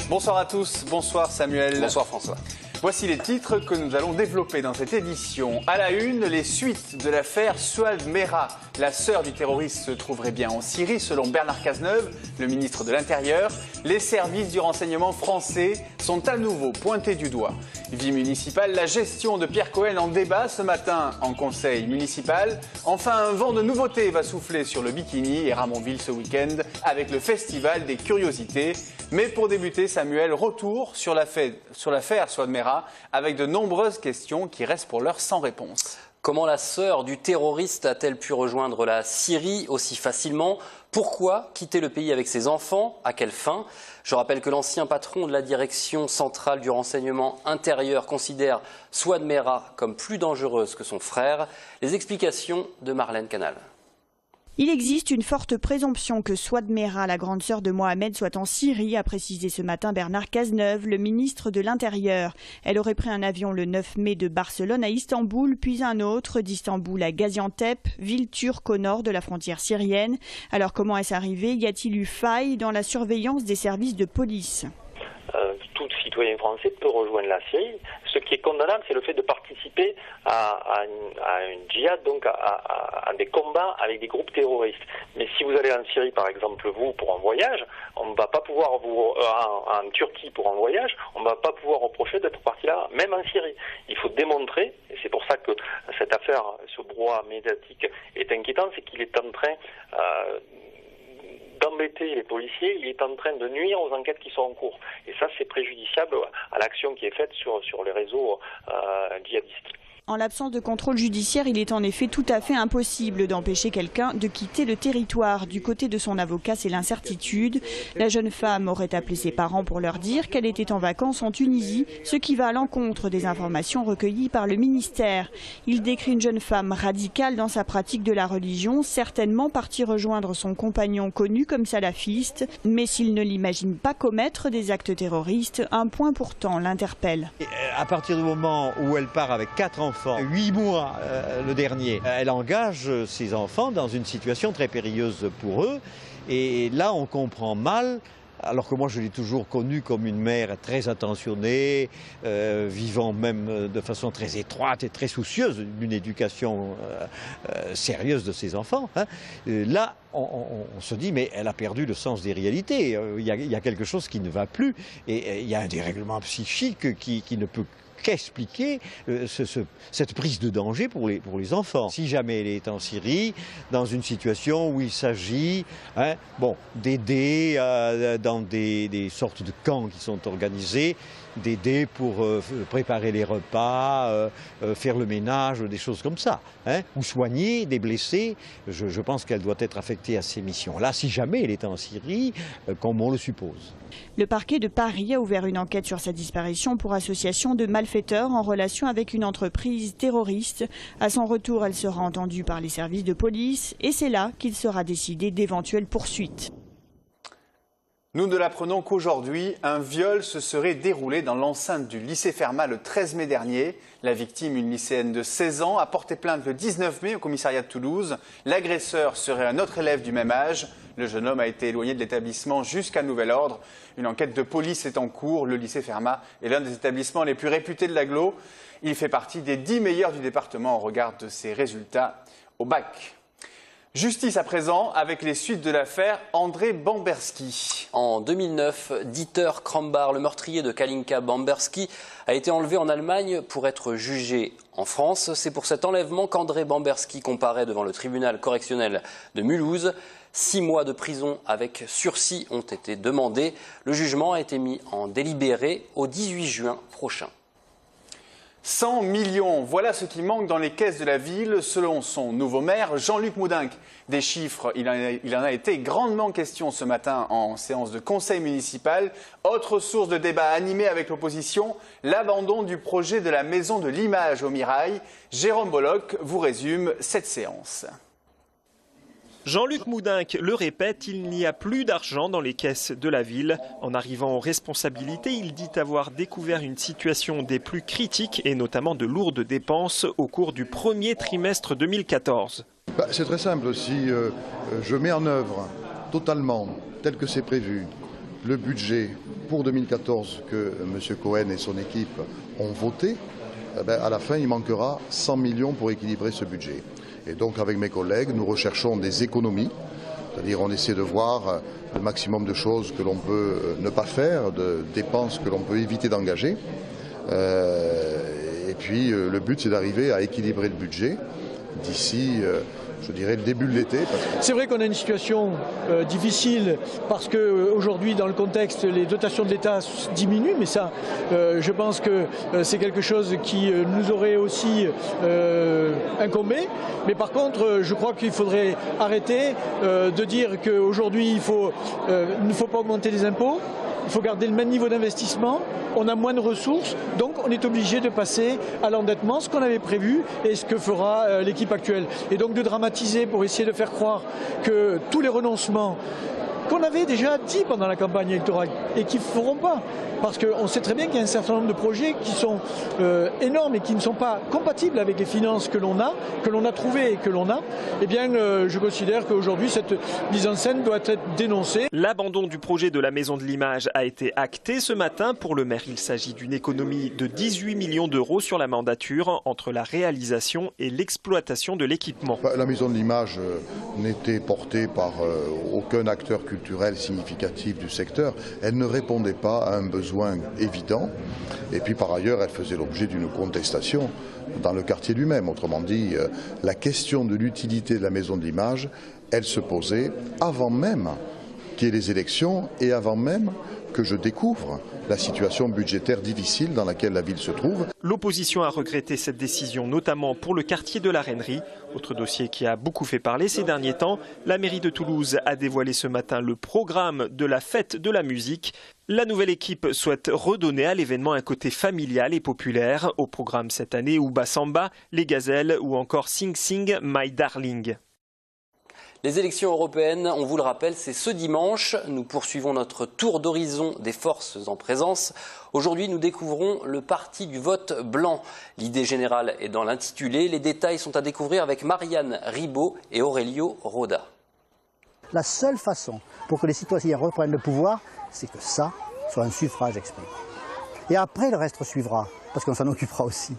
Bonsoir à tous, bonsoir Samuel. Bonsoir François. Voici les titres que nous allons développer dans cette édition. À la une, les suites de l'affaire Souad Merah. La sœur du terroriste se trouverait bien en Syrie, selon Bernard Cazeneuve, le ministre de l'Intérieur. Les services du renseignement français sont à nouveau pointés du doigt. Vie municipale, la gestion de Pierre Cohen en débat ce matin en conseil municipal. Enfin, un vent de nouveautés va souffler sur le bikini et Ramonville ce week-end avec le festival des curiosités. Mais pour débuter, Samuel, retour sur l'affaire Souad Merah avec de nombreuses questions qui restent pour l'heure sans réponse. Comment la sœur du terroriste a-t-elle pu rejoindre la Syrie aussi facilement? Pourquoi quitter le pays avec ses enfants? À quelle fin? Je rappelle que l'ancien patron de la direction centrale du renseignement intérieur considère Souad Merah comme plus dangereuse que son frère. Les explications de Marlène Canal. Il existe une forte présomption que Souad Merah, la grande sœur de Mohamed, soit en Syrie, a précisé ce matin Bernard Cazeneuve, le ministre de l'Intérieur. Elle aurait pris un avion le 9 mai de Barcelone à Istanbul, puis un autre d'Istanbul à Gaziantep, ville turque au nord de la frontière syrienne. Alors comment est-ce arrivé? Y a-t-il eu faille dans la surveillance des services de police? Tout citoyen français peut rejoindre la Syrie. Ce qui est condamnable, c'est le fait de participer à une djihad, donc à des combats avec des groupes terroristes. Mais si vous allez en Syrie, par exemple, vous, pour un voyage, on ne va pas pouvoir en Turquie pour un voyage, on ne va pas pouvoir reprocher d'être parti là, même en Syrie. Il faut démontrer, et c'est pour ça que cette affaire, ce brouhaha médiatique est inquiétant, c'est qu'il est en train d'embêter les policiers, il est en train de nuire aux enquêtes qui sont en cours. Et ça, c'est préjudiciable à l'action qui est faite sur les réseaux djihadistes. En l'absence de contrôle judiciaire, il est en effet tout à fait impossible d'empêcher quelqu'un de quitter le territoire. Du côté de son avocat, c'est l'incertitude. La jeune femme aurait appelé ses parents pour leur dire qu'elle était en vacances en Tunisie, ce qui va à l'encontre des informations recueillies par le ministère. Il décrit une jeune femme radicale dans sa pratique de la religion, certainement partie rejoindre son compagnon connu comme salafiste. Mais s'il ne l'imagine pas commettre des actes terroristes, un point pourtant l'interpelle. À partir du moment où elle part avec 4 enfants, 8 mois le dernier, elle engage ses enfants dans une situation très périlleuse pour eux. Et là, on comprend mal, alors que moi je l'ai toujours connue comme une mère très attentionnée, vivant même de façon très étroite et très soucieuse d'une éducation sérieuse de ses enfants. Là, on se dit, mais elle a perdu le sens des réalités. Il y a quelque chose qui ne va plus. Et il y a un dérèglement psychique qui ne peut qu'expliquer cette prise de danger pour les enfants. Si jamais elle est en Syrie, dans une situation où il s'agit d'aider dans des sortes de camps qui sont organisés, d'aider pour préparer les repas, faire le ménage, des choses comme ça, ou soigner des blessés, je pense qu'elle doit être affectée à ces missions-là, si jamais elle est en Syrie, comme on le suppose. Le parquet de Paris a ouvert une enquête sur sa disparition pour association de malfaiteurs en relation avec une entreprise terroriste. À son retour, elle sera entendue par les services de police et c'est là qu'il sera décidé d'éventuelles poursuites. Nous ne l'apprenons qu'aujourd'hui, un viol se serait déroulé dans l'enceinte du lycée Fermat le 13 mai dernier. La victime, une lycéenne de 16 ans, a porté plainte le 19 mai au commissariat de Toulouse. L'agresseur serait un autre élève du même âge. Le jeune homme a été éloigné de l'établissement jusqu'à nouvel ordre. Une enquête de police est en cours. Le lycée Fermat est l'un des établissements les plus réputés de l'agglo. Il fait partie des 10 meilleurs du département au regard de ses résultats au bac. Justice à présent avec les suites de l'affaire André Bamberski. En 2009, Dieter Krambach, le meurtrier de Kalinka Bamberski, a été enlevé en Allemagne pour être jugé en France. C'est pour cet enlèvement qu'André Bamberski comparaît devant le tribunal correctionnel de Mulhouse. 6 mois de prison avec sursis ont été demandés. Le jugement a été mis en délibéré au 18 juin prochain. 100 millions, voilà ce qui manque dans les caisses de la ville, selon son nouveau maire, Jean-Luc Moudinque. Des chiffres, il en a été grandement question ce matin en séance de conseil municipal. Autre source de débat animé avec l'opposition, l'abandon du projet de la maison de l'image au Mirail. Jérôme Bolloc vous résume cette séance. Jean-Luc Moudinque le répète, il n'y a plus d'argent dans les caisses de la ville. En arrivant aux responsabilités, il dit avoir découvert une situation des plus critiques et notamment de lourdes dépenses au cours du premier trimestre 2014. C'est très simple, si je mets en œuvre totalement, tel que c'est prévu, le budget pour 2014 que M. Cohen et son équipe ont voté, à la fin, il manquera 100 millions pour équilibrer ce budget. Et donc, avec mes collègues, nous recherchons des économies, c'est-à-dire on essaie de voir le maximum de choses que l'on peut ne pas faire, de dépenses que l'on peut éviter d'engager. Et puis, le but, c'est d'arriver à équilibrer le budget d'ici, je dirais, le début de l'été. C'est vrai qu'on a une situation difficile parce qu'aujourd'hui, dans le contexte, les dotations de l'État diminuent, mais ça, je pense que c'est quelque chose qui nous aurait aussi incombé. Mais par contre, je crois qu'il faudrait arrêter de dire qu'aujourd'hui, il ne faut pas augmenter les impôts. Il faut garder le même niveau d'investissement, on a moins de ressources, donc on est obligé de passer à l'endettement, ce qu'on avait prévu et ce que fera l'équipe actuelle. Et donc de dramatiser pour essayer de faire croire que tous les renoncements qu'on avait déjà dit pendant la campagne électorale et qui ne feront pas. Parce qu'on sait très bien qu'il y a un certain nombre de projets qui sont énormes et qui ne sont pas compatibles avec les finances que l'on a trouvées et que l'on a. Eh bien, je considère qu'aujourd'hui, cette mise en scène doit être dénoncée. L'abandon du projet de la Maison de l'Image a été acté ce matin. Pour le maire, il s'agit d'une économie de 18 millions d'euros sur la mandature entre la réalisation et l'exploitation de l'équipement. La Maison de l'Image n'était portée par aucun acteur culturel significatif du secteur. Elle ne répondait pas à un besoin évident. Et puis par ailleurs, elle faisait l'objet d'une contestation dans le quartier lui-même. Autrement dit, la question de l'utilité de la Maison de l'Image, elle se posait avant même qu'il y ait les élections et avant même que je découvre la situation budgétaire difficile dans laquelle la ville se trouve. L'opposition a regretté cette décision, notamment pour le quartier de la Reinerie. Autre dossier qui a beaucoup fait parler ces derniers temps, la mairie de Toulouse a dévoilé ce matin le programme de la fête de la musique. La nouvelle équipe souhaite redonner à l'événement un côté familial et populaire. Au programme cette année, Ouba Samba, Les Gazelles ou encore Sing Sing My Darling. Les élections européennes, on vous le rappelle, c'est ce dimanche. Nous poursuivons notre tour d'horizon des forces en présence. Aujourd'hui, nous découvrons le parti du vote blanc. L'idée générale est dans l'intitulé. Les détails sont à découvrir avec Marianne Ribaud et Aurelio Roda. La seule façon pour que les citoyens reprennent le pouvoir, c'est que ça soit un suffrage exprimé. Et après, le reste suivra, parce qu'on s'en occupera aussi.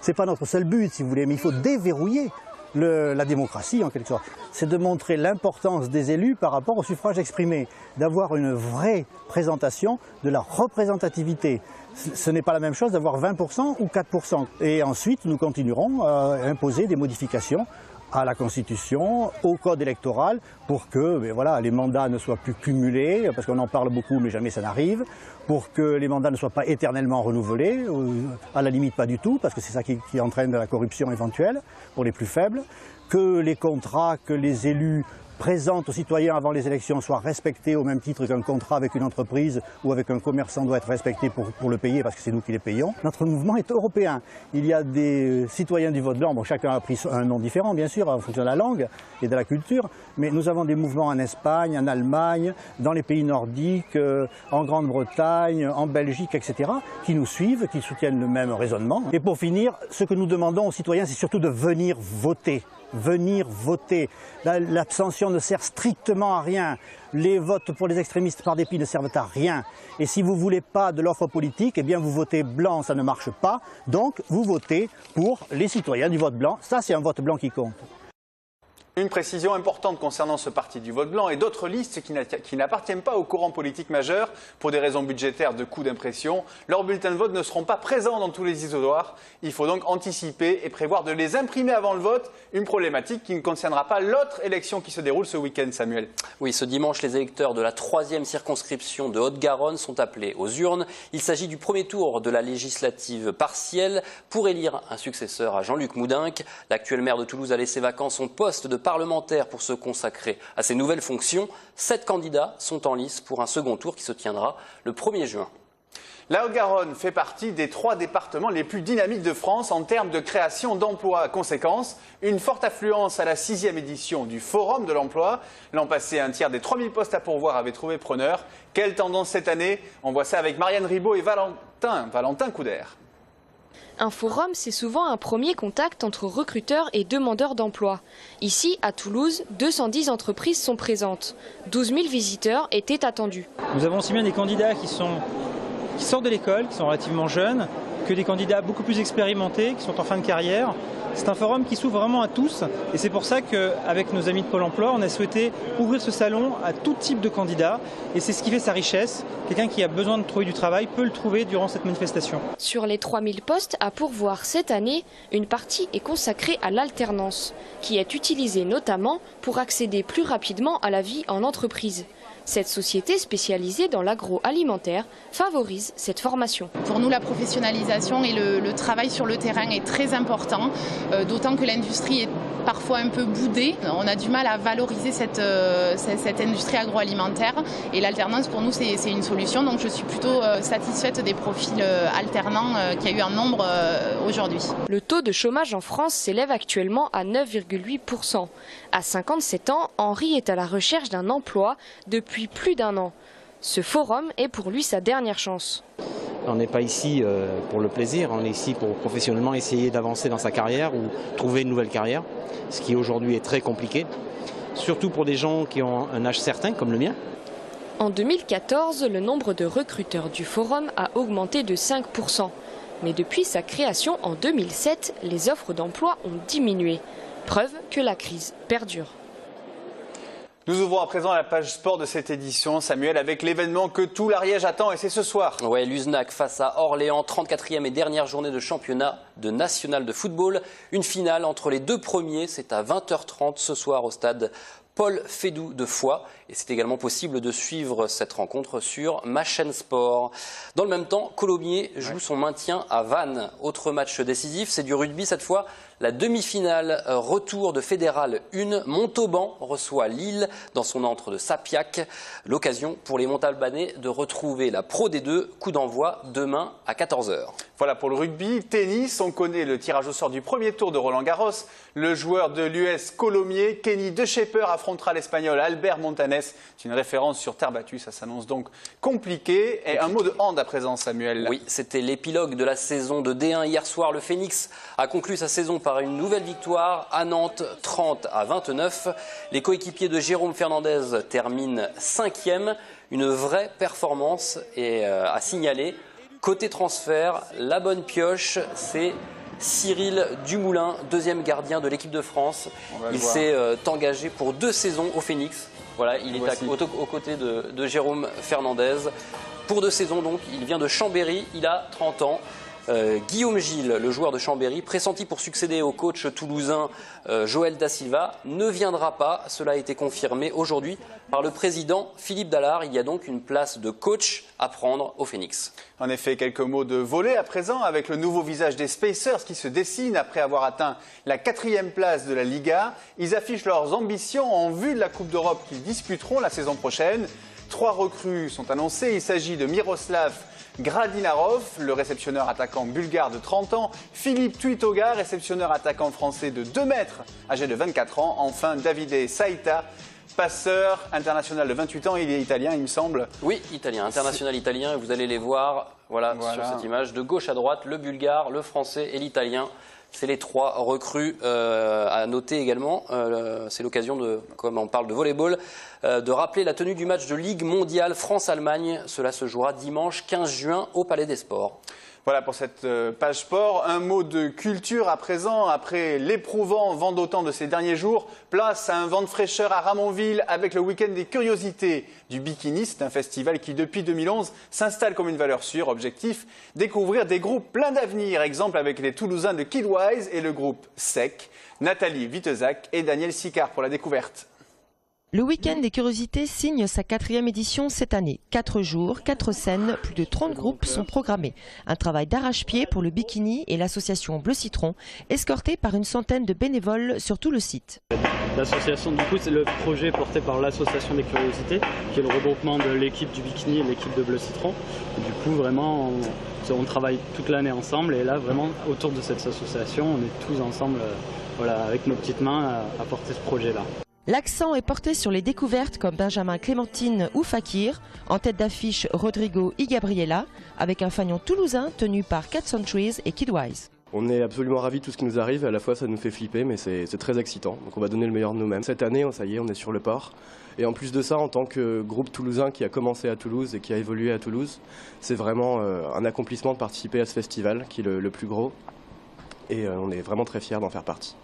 Ce n'est pas notre seul but, si vous voulez, mais il faut déverrouiller la démocratie, en quelque sorte. C'est de montrer l'importance des élus par rapport au suffrage exprimé, d'avoir une vraie présentation de la représentativité. Ce n'est pas la même chose d'avoir 20% ou 4%. Et ensuite, nous continuerons à imposer des modifications à la Constitution, au Code électoral, pour que les mandats ne soient plus cumulés, parce qu'on en parle beaucoup mais jamais ça n'arrive, pour que les mandats ne soient pas éternellement renouvelés, à la limite pas du tout, parce que c'est ça qui entraîne de la corruption éventuelle pour les plus faibles, que les contrats que les élus présentent aux citoyens avant les élections soient respectés au même titre qu'un contrat avec une entreprise ou avec un commerçant doit être respecté pour le payer parce que c'est nous qui les payons. Notre mouvement est européen. Il y a des citoyens du vote blanc, bon, chacun a pris un nom différent bien sûr en fonction de la langue et de la culture, mais nous avons des mouvements en Espagne, en Allemagne, dans les pays nordiques, en Grande-Bretagne, en Belgique, etc., qui nous suivent, qui soutiennent le même raisonnement. Et pour finir, ce que nous demandons aux citoyens, c'est surtout de venir voter. Venir voter. L'abstention ne sert strictement à rien. Les votes pour les extrémistes par dépit ne servent à rien. Et si vous ne voulez pas de l'offre politique, eh bien vous votez blanc, ça ne marche pas. Donc vous votez pour les citoyens du vote blanc. Ça, c'est un vote blanc qui compte. Une précision importante concernant ce parti du vote blanc et d'autres listes qui n'appartiennent pas au courant politique majeur pour des raisons budgétaires de coûts d'impression. Leurs bulletins de vote ne seront pas présents dans tous les isoloirs. Il faut donc anticiper et prévoir de les imprimer avant le vote, une problématique qui ne concernera pas l'autre élection qui se déroule ce week-end, Samuel. Oui, ce dimanche, les électeurs de la 3e circonscription de Haute-Garonne sont appelés aux urnes. Il s'agit du premier tour de la législative partielle pour élire un successeur à Jean-Luc Moudenc. L'actuel maire de Toulouse a laissé vacant son poste de parlementaire pour se consacrer à ses nouvelles fonctions. 7 candidats sont en lice pour un second tour qui se tiendra le 1er juin. La Haute-Garonne fait partie des 3 départements les plus dynamiques de France en termes de création d'emplois. Conséquence, une forte affluence à la 6e édition du Forum de l'emploi. L'an passé, un tiers des 3000 postes à pourvoir avaient trouvé preneur. Quelle tendance cette année? On voit ça avec Marianne Ribaud et Valentin Couder. Un forum, c'est souvent un premier contact entre recruteurs et demandeurs d'emploi. Ici, à Toulouse, 210 entreprises sont présentes. 12 000 visiteurs étaient attendus. Nous avons aussi bien des candidats qui sortent de l'école, qui sont relativement jeunes, que des candidats beaucoup plus expérimentés, qui sont en fin de carrière. C'est un forum qui s'ouvre vraiment à tous et c'est pour ça qu'avec nos amis de Pôle emploi, on a souhaité ouvrir ce salon à tout type de candidats et c'est ce qui fait sa richesse. Quelqu'un qui a besoin de trouver du travail peut le trouver durant cette manifestation. Sur les 3000 postes à pourvoir cette année, une partie est consacrée à l'alternance, qui est utilisée notamment pour accéder plus rapidement à la vie en entreprise. Cette société spécialisée dans l'agroalimentaire favorise cette formation. Pour nous, la professionnalisation et le travail sur le terrain est très important, d'autant que l'industrie est parfois un peu boudée. On a du mal à valoriser cette industrie agroalimentaire et l'alternance pour nous c'est une solution. Donc je suis plutôt satisfaite des profils alternants qu'il y a eu en nombre aujourd'hui. Le taux de chômage en France s'élève actuellement à 9,8%. À 57 ans, Henri est à la recherche d'un emploi depuis plus d'un an. Ce forum est pour lui sa dernière chance. On n'est pas ici pour le plaisir, on est ici pour professionnellement essayer d'avancer dans sa carrière ou trouver une nouvelle carrière, ce qui aujourd'hui est très compliqué, surtout pour des gens qui ont un âge certain comme le mien. En 2014, le nombre de recruteurs du forum a augmenté de 5%. Mais depuis sa création en 2007, les offres d'emploi ont diminué. Preuve que la crise perdure. Nous ouvrons à présent la page sport de cette édition, Samuel, avec l'événement que tout l'Ariège attend, et c'est ce soir. Ouais, l'Uznac face à Orléans, 34e et dernière journée de championnat de national de football. Une finale entre les deux premiers, c'est à 20h30 ce soir au stade Paul Fédou de Foix. Et c'est également possible de suivre cette rencontre sur ma chaîne sport. Dans le même temps, Colomiers joue son maintien à Vannes. Autre match décisif, c'est du rugby cette fois. La demi-finale, retour de Fédéral 1. Montauban reçoit Lille dans son antre de Sapiac. L'occasion pour les Montalbanais de retrouver la Pro D2. Coup d'envoi demain à 14h. Voilà pour le rugby. Tennis, on connaît le tirage au sort du premier tour de Roland-Garros. Le joueur de l'US Colomiers, Kenny De Schepper, affrontera l'Espagnol Albert Montanes. C'est une référence sur terre battue, ça s'annonce donc compliqué. Et un mot de hand à présent, Samuel. Oui, c'était l'épilogue de la saison de D1 hier soir. Le Phoenix a conclu sa saison par une nouvelle victoire à Nantes, 30-29. Les coéquipiers de Jérôme Fernandez terminent 5e. Une vraie performance est à signaler. Côté transfert, la bonne pioche, c'est Cyril Dumoulin, deuxième gardien de l'équipe de France. Il s'est engagé pour 2 saisons au Phoenix. Voilà, il est aux côtés de Jérôme Fernandez. Pour 2 saisons donc, il vient de Chambéry, il a 30 ans. Guillaume Gilles, le joueur de Chambéry, pressenti pour succéder au coach toulousain Joël Da Silva, ne viendra pas. Cela a été confirmé aujourd'hui par le président Philippe Dallard. Il y a donc une place de coach à prendre au Phoenix. En effet, quelques mots de volley à présent avec le nouveau visage des Spacers qui se dessine après avoir atteint la 4e place de la Liga. Ils affichent leurs ambitions en vue de la Coupe d'Europe qu'ils disputeront la saison prochaine. 3 recrues sont annoncées. Il s'agit de Miroslav Gradinarov, le réceptionneur attaquant bulgare de 30 ans, Philippe Tuitoga, réceptionneur attaquant français de 2 mètres, âgé de 24 ans, enfin Davide Saïta, passeur international de 28 ans, il est italien il me semble. Oui, italien, international italien, et vous allez les voir voilà. Sur cette image, de gauche à droite, le bulgare, le français et l'italien. C'est les 3 recrues à noter également. C'est l'occasion, comme on parle de volleyball, de rappeler la tenue du match de Ligue mondiale France-Allemagne. Cela se jouera dimanche 15 juin au Palais des Sports. Voilà pour cette page sport. Un mot de culture à présent. Après l'éprouvant vent d'automne de ces derniers jours, place à un vent de fraîcheur à Ramonville avec le week-end des curiosités du bikini. C'est un festival qui, depuis 2011, s'installe comme une valeur sûre. Objectif, découvrir des groupes pleins d'avenir. Exemple avec les Toulousains de Kidwise et le groupe Sec. Nathalie Wittezac et Daniel Sicard pour la découverte. Le week-end des curiosités signe sa 4e édition cette année. 4 jours, 4 scènes, plus de 30 groupes sont programmés. Un travail d'arrache-pied pour le bikini et l'association Bleu Citron, escorté par une centaine de bénévoles sur tout le site. L'association, du coup, c'est le projet porté par l'association des curiosités, qui est le regroupement de l'équipe du bikini et l'équipe de Bleu Citron. Et du coup, vraiment, on travaille toute l'année ensemble. Et là, vraiment, autour de cette association, on est tous ensemble, voilà, avec nos petites mains à porter ce projet-là. L'accent est porté sur les découvertes comme Benjamin Clémentine ou Fakir. En tête d'affiche, Rodrigo y Gabriela, avec un fanion toulousain tenu par Cat Centuries et Kidwise. On est absolument ravis de tout ce qui nous arrive, à la fois ça nous fait flipper mais c'est très excitant, donc on va donner le meilleur de nous-mêmes. Cette année, ça y est, on est sur le port. Et en plus de ça, en tant que groupe toulousain qui a commencé à Toulouse et qui a évolué à Toulouse, c'est vraiment un accomplissement de participer à ce festival qui est le plus gros. Et on est vraiment très fiers d'en faire partie.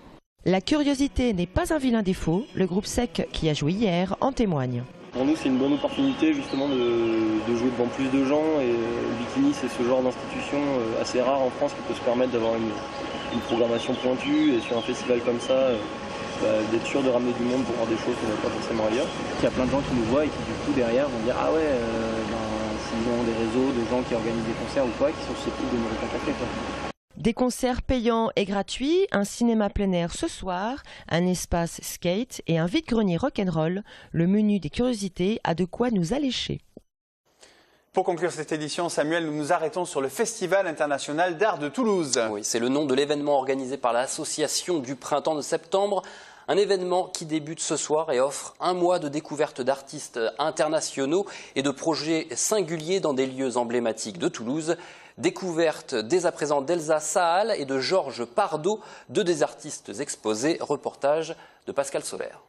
La curiosité n'est pas un vilain défaut, le groupe SEC qui a joué hier en témoigne. Pour nous, c'est une bonne opportunité justement de jouer devant plus de gens et le bikini, c'est ce genre d'institution assez rare en France qui peut se permettre d'avoir une programmation pointue et sur un festival comme ça, d'être sûr de ramener du monde pour voir des choses qu'on n'a pas forcément ailleurs. Il y a plein de gens qui nous voient et qui du coup derrière vont dire ah ouais, s'ils ont des réseaux de gens qui organisent des concerts ou quoi, qui sont susceptibles de nous recontacter quoi. Des concerts payants et gratuits, un cinéma plein air ce soir, un espace skate et un vide-grenier rock'n'roll. Le menu des curiosités a de quoi nous allécher. Pour conclure cette édition, Samuel, nous nous arrêtons sur le Festival international d'art de Toulouse. Oui, c'est le nom de l'événement organisé par l'association du printemps de septembre. Un événement qui débute ce soir et offre un mois de découverte d'artistes internationaux et de projets singuliers dans des lieux emblématiques de Toulouse. Découverte dès à présent d'Elsa Sahal et de Georges Pardo, deux des artistes exposés. Reportage de Pascal Solaire.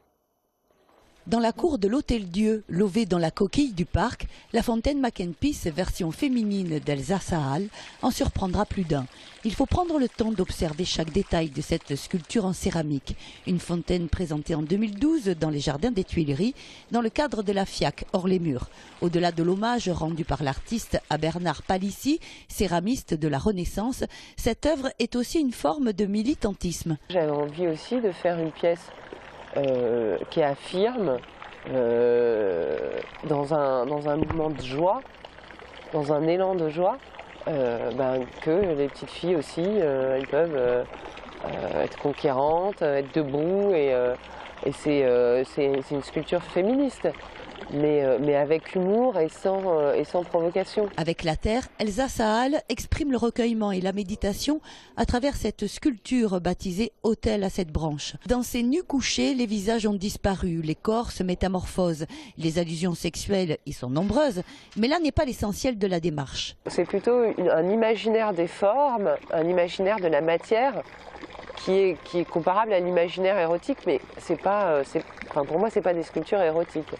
Dans la cour de l'Hôtel-Dieu, lové dans la coquille du parc, la fontaine Mackenpiece, version féminine d'Elsa Sahal, en surprendra plus d'un. Il faut prendre le temps d'observer chaque détail de cette sculpture en céramique. Une fontaine présentée en 2012 dans les jardins des Tuileries, dans le cadre de la FIAC, hors les murs. Au-delà de l'hommage rendu par l'artiste à Bernard Palissy, céramiste de la Renaissance, cette œuvre est aussi une forme de militantisme. J'avais envie aussi de faire une pièce qui affirme dans un mouvement de joie, dans un élan de joie, que les petites filles aussi, elles peuvent être conquérantes, être debout, et c'est une sculpture féministe. Mais avec humour et sans provocation. Avec la terre, Elsa Sahal exprime le recueillement et la méditation à travers cette sculpture baptisée « Autel à 7 branches ». Dans ces nus couchés, les visages ont disparu, les corps se métamorphosent. Les allusions sexuelles y sont nombreuses, mais là n'est pas l'essentiel de la démarche. C'est plutôt un imaginaire des formes, un imaginaire de la matière qui est comparable à l'imaginaire érotique, mais pour moi, c'est pas des sculptures érotiques.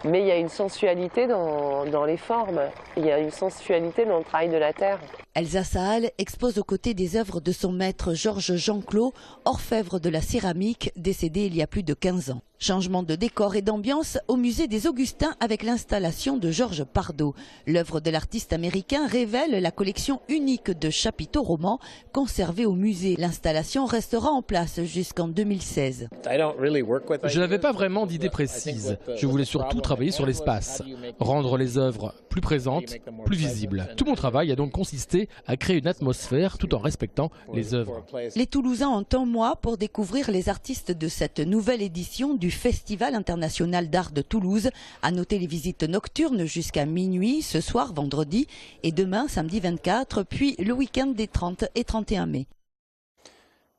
Mais il y a une sensualité dans les formes, il y a une sensualité dans le travail de la terre. Elsa Sahal expose aux côtés des œuvres de son maître Georges Jean-Claude, orfèvre de la céramique, décédé il y a plus de 15 ans. Changement de décor et d'ambiance au musée des Augustins avec l'installation de Georges Pardo. L'œuvre de l'artiste américain révèle la collection unique de chapiteaux romans conservés au musée. L'installation restera en place jusqu'en 2016. Je n'avais pas vraiment d'idée précise. Je voulais surtout travailler sur l'espace, rendre les œuvres plus présentes, plus visibles. Tout mon travail a donc consisté à créer une atmosphère tout en respectant les œuvres. Les Toulousains ont un mois pour découvrir les artistes de cette nouvelle édition du Festival international d'art de Toulouse. À noter les visites nocturnes jusqu'à minuit ce soir vendredi et demain samedi 24, puis le week-end des 30 et 31 mai.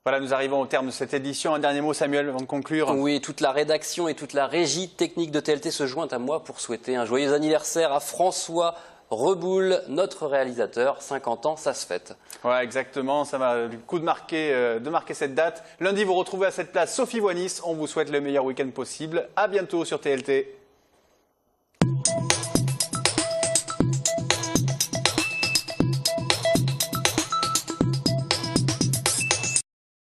Voilà, nous arrivons au terme de cette édition. Un dernier mot, Samuel, avant de conclure. Oui, toute la rédaction et toute la régie technique de TLT se joint à moi pour souhaiter un joyeux anniversaire à François Reboul, notre réalisateur. 50 ans, ça se fête. Ouais, exactement. Ça va du coup de marquer cette date. Lundi, vous retrouvez à cette place Sophie Voinis. On vous souhaite le meilleur week-end possible. À bientôt sur TLT.